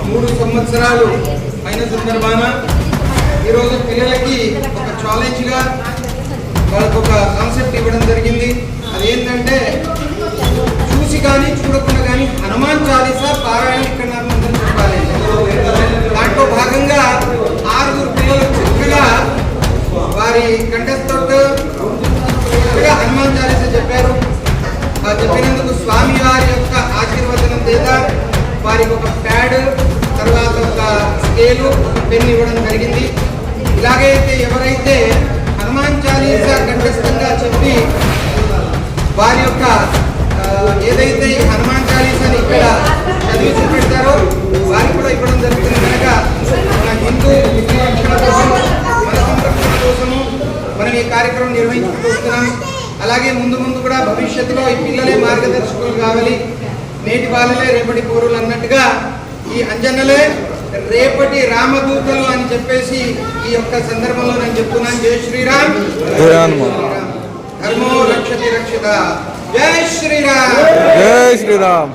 3 సంవత్సరాలు అయిన సందర్భాన ఈరోజు పిల్లలకి ఒక ఛాలెంజ్గా వాళ్ళకు ఒక కాన్సెప్ట్ ఇవ్వడం జరిగింది. అదేంటంటే చూసి కానీ చూడకుండా కానీ హనుమాన్ చాలీసా పారాయణ ఇక్కడ అందరూ చెప్పాలి. దాంట్లో భాగంగా 6 పిల్లలు చక్కగా వారి కంఠస్థతో హనుమాన్ చాలీసా చెప్పారు. చెప్పినందుకు స్వామి వారి యొక్క ఆశీర్వచనం చేత వారికి ఒక ప్యాడ్, తర్వాత ఒక స్కేలు, పెన్ ఇవ్వడం జరిగింది. ఇలాగైతే ఎవరైతే హనుమాన్ చాలీసా కంఠస్థంగా చెప్పి వారి యొక్క ఏదైతే ఈ హనుమాన్ చాలీసాని ఇక్కడ చదివి చూపెడతారో వారికి కూడా ఇవ్వడం జరుగుతుంది. కనుక మన హిందూ రక్షణ కోసం, మన సంరక్షణ కోసము మనం ఈ కార్యక్రమం నిర్వహించుకుంటున్నాం. అలాగే ముందు కూడా భవిష్యత్తులో ఈ పిల్లలే మార్గదర్శకులు కావాలి, నేటి బాలలే రేపటి పౌరులు అన్నట్టుగా ఈ అంజన్నలే రేపటి రామదూతలు అని చెప్పేసి ఈ యొక్క సందర్భంలో నేను చెప్తున్నాను. జై శ్రీరామ్, ధర్మో రక్షతి రక్షిత. జై శ్రీరామ్, జై శ్రీరామ్.